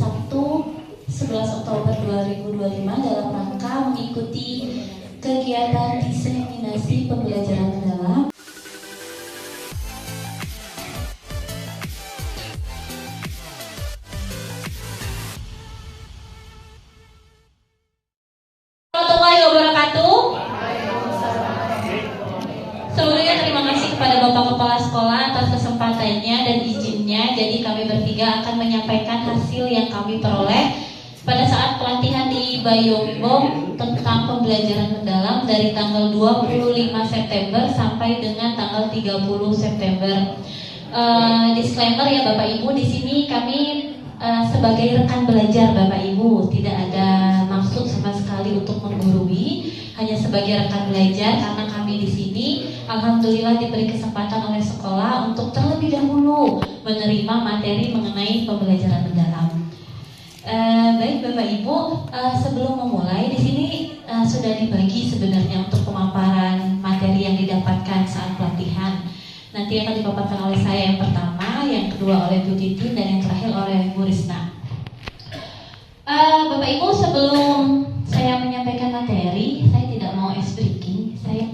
Sabtu 11 Oktober 2025 dalam rangka mengikuti kegiatan diseminasi pembelajaran mendalam. Warahmatullahi wabarakatuh. Sebelumnya terima kasih kepada Bapak Kepala Sekolah atas kesempatannya dan izinnya. Jadi kami bertiga akan menyampaikan hasil yang kami peroleh pada saat pelatihan di Bayombong tentang pembelajaran mendalam dari tanggal 25 September sampai dengan tanggal 30 September. Disclaimer ya Bapak Ibu, di sini kami sebagai rekan belajar Bapak Ibu, tidak ada maksud sama sekali untuk menggurui, hanya sebagai rekan belajar karena kami di sini alhamdulillah diberi kesempatan oleh sekolah untuk terlebih dahulu menerima materi mengenai pembelajaran mendalam. Baik Bapak Ibu, sebelum memulai di sini sudah dibagi sebenarnya untuk pemaparan materi yang didapatkan saat pelatihan. Nanti akan dipaparkan oleh saya yang pertama, yang kedua oleh Bu Titin, dan yang terakhir oleh Bu Risna. Bapak Ibu, sebelum saya menyampaikan materi, saya tidak mau ice breaking. Saya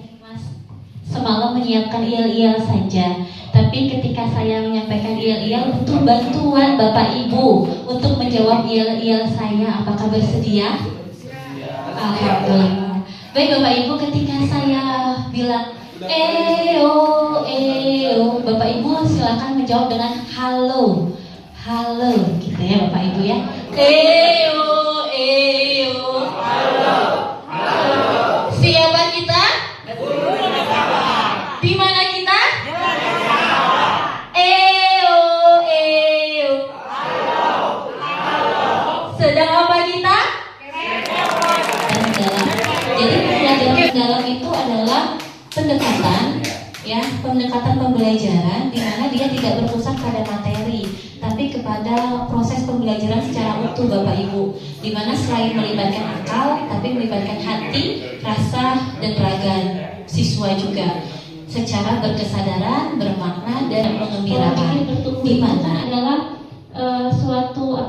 semalam menyiapkan IL-IL saja. Tapi ketika saya menyampaikan IL-IL, butuh bantuan Bapak Ibu untuk menjawab IL-IL saya. Apakah bersedia? Alhamdulillah. Baik Bapak Ibu, ketika saya bilang Bapak Ibu silakan menjawab dengan halo. Halo gitu ya Bapak Ibu ya. Halo. Siapa kita? Di mana kita? Sedang apa kita? Jadi pembelajaran mendalam itu adalah pendekatan pembelajaran di mana dia tidak berpusat pada materi, tapi kepada proses pembelajaran secara utuh Bapak Ibu, di mana selain melibatkan akal, tapi melibatkan hati, rasa, dan raga siswa juga, secara berkesadaran, bermakna, dan mengembirakan. Di mana adalah suatu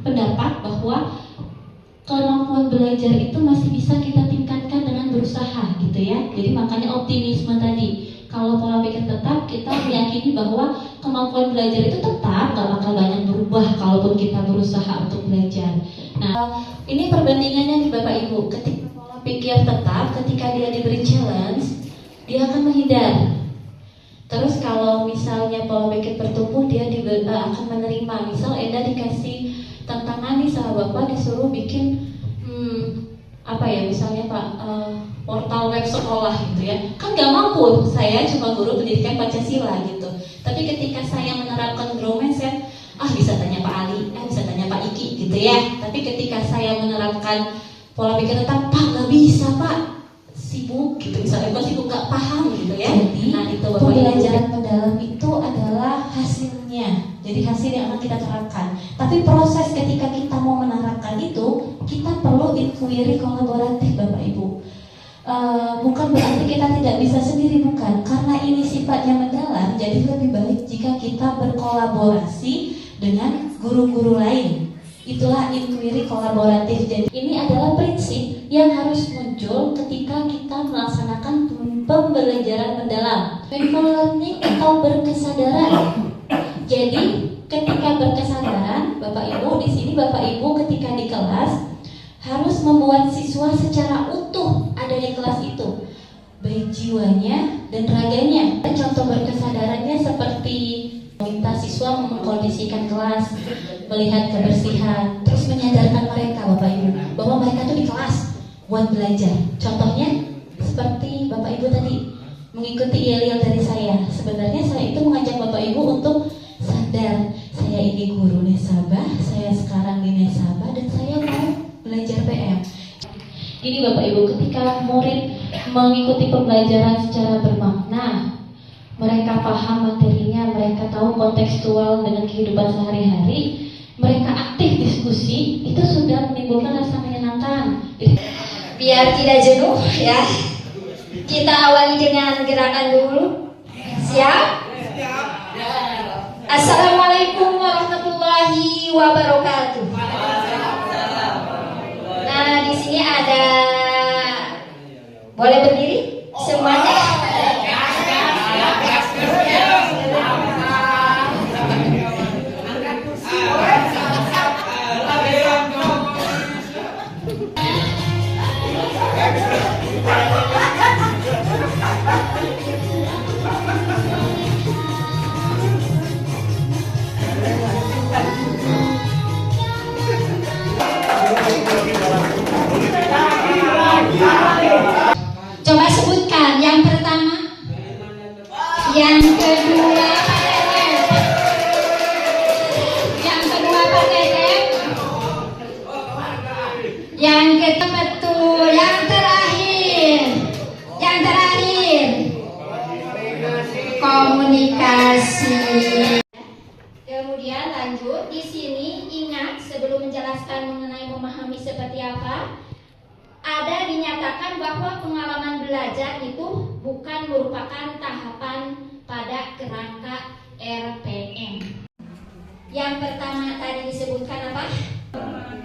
pendapat bahwa kemampuan belajar itu masih bisa kita tingkatkan dengan berusaha gitu ya. Jadi makanya optimisme tadi. Kalau pola pikir tetap, kita meyakini bahwa kemampuan belajar itu tetap gak bakal banyak berubah kalaupun kita berusaha untuk belajar. Nah, ini perbandingannya nih Bapak Ibu. Ketika pola pikir tetap, ketika dia diberi challenge, dia akan menghindar. Terus kalau misalnya pola pikir bertumbuh, dia akan menerima. Misal Eda dikasih tantangan nih sama Bapak, disuruh bikin misalnya Pak, portal web sekolah gitu ya. Kan gak mampu, saya cuma guru pendidikan Pancasila gitu. Tapi ketika saya menerapkan grow mindset, bisa tanya Pak Ali, bisa tanya Pak Iki gitu ya. Tapi ketika saya menerapkan pola pikir tetap, Pak gak bisa Pak, sibuk gitu, misalnya gue sibuk gak paham gitu ya. Jadi itu pembelajaran mendalam itu adalah hasilnya. Jadi hasil yang akan kita terapkan. Tapi proses ketika kita mau menerapkan itu, kita perlu inquiry kolaboratif Bapak Ibu. Bukan berarti kita tidak bisa sendiri, bukan. Karena ini sifatnya mendalam, jadi lebih baik jika kita berkolaborasi dengan guru-guru lain. Itulah inquiry kolaboratif. Jadi ini adalah prinsip yang harus muncul ketika kita melaksanakan pembelajaran mendalam. Mindful learning atau berkesadaran. Jadi ketika berkesadaran, Bapak Ibu di sini Bapak Ibu ketika di kelas harus membuat siswa secara utuh ada di kelas itu, baik jiwanya dan raganya. Contoh berkesadarannya seperti meminta siswa mengkondisikan kelas, melihat kebersihan, terus menyadarkan mereka Bapak Ibu bahwa mereka tuh di kelas buat belajar. Contohnya seperti Bapak Ibu tadi mengikuti IL dari saya. Sebenarnya saya itu mengajak Bapak Ibu untuk sadar, saya ini guru Nesabah, saya sekarang di Nesabah dan saya mau belajar PM. Ini Bapak Ibu, ketika murid mengikuti pembelajaran secara bermakna, mereka paham materinya, mereka tahu kontekstual dengan kehidupan sehari-hari, mereka aktif diskusi, itu sudah menimbulkan rasa menyenangkan. Biar tidak jenuh ya, kita awali dengan gerakan dulu. Siap? Assalamualaikum warahmatullahi wabarakatuh. Nah, di sini ada, boleh berdiri semuanya? Coba sebutkan yang pertama, yang kedua Pak Tetep, yang kedua Pak Tetep, yang ketiga betul, yang terakhir komunikasi. Kemudian lanjut di sini, ingat sebelum menjelaskan mengenai memahami seperti apa, ada dinyatakan bahwa pengalaman belajar itu bukan merupakan tahapan pada kerangka RPM. Yang pertama tadi disebutkan apa?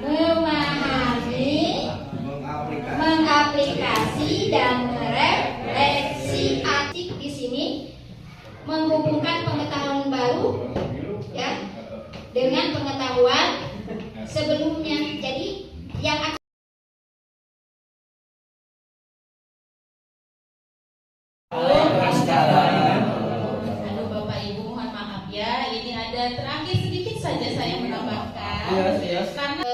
Memahami, mengaplikasi dan merefleksi. Aktif di sini menghubungkan pengetahuan baru ya dengan pengetahuan sebelumnya. Jadi yang Aduh Bapak Ibu mohon maaf ya, ini ada terakhir sedikit saja saya menambahkan. Karena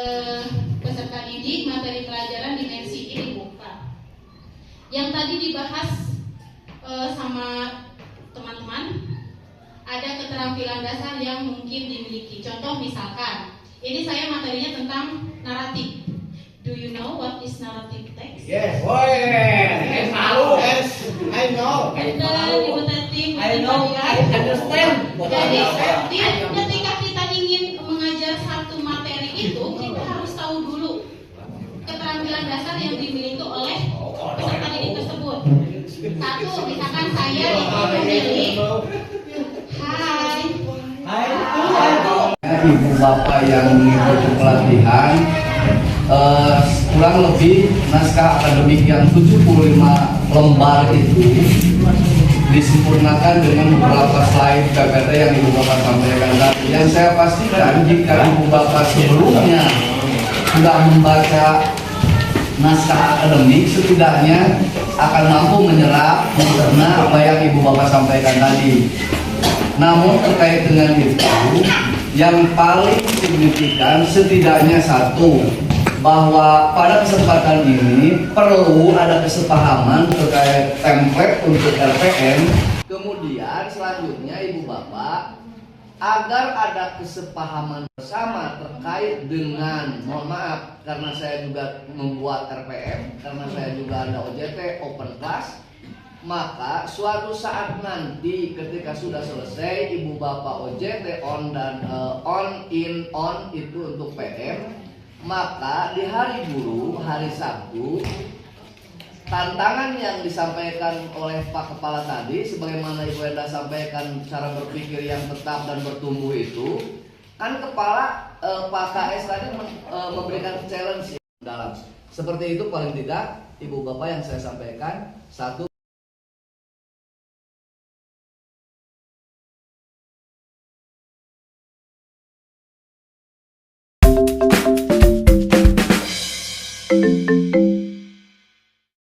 peserta didik materi pelajaran dimensi ini buka. Yang tadi dibahas sama teman-teman, ada keterampilan dasar yang mungkin dimiliki. Contoh misalkan, ini saya materinya tentang naratif. Do you know what is narrative text? Yes, boy. I know. I know. Benar, Ibu Tati. I know. I understand. Jadi, ketika kita ingin mengajar satu materi itu, kita harus tahu dulu keterampilan dasar yang dimiliki oleh peserta didik tersebut. Satu, misalkan saya itu memilih. Hai. Ibu bapak yang mengikuti pelatihan kurang lebih naskah akademik yang 75 lembar itu disempurnakan dengan beberapa slide PPT yang ibu bapak sampaikan tadi. Yang saya pastikan jika ibu bapak sebelumnya sudah membaca naskah akademik, setidaknya akan mampu menyerap, mencerna apa yang ibu bapak sampaikan tadi. Namun terkait dengan itu, yang paling signifikan setidaknya satu, bahwa pada kesempatan ini perlu ada kesepahaman terkait template untuk RPM. Kemudian selanjutnya ibu bapak, agar ada kesepahaman bersama terkait dengan, mohon maaf karena saya juga membuat RPM, karena saya juga ada OJT Open Class, maka suatu saat nanti ketika sudah selesai ibu bapak OJT on dan on itu untuk PM, maka di hari guru, hari Sabtu, tantangan yang disampaikan oleh Pak Kepala tadi, sebagaimana Ibu Enda sampaikan cara berpikir yang tetap dan bertumbuh itu, kan Kepala Pak KS tadi memberikan challenge dalam. Seperti itu paling tidak Ibu Bapak yang saya sampaikan. Satu, Thank you.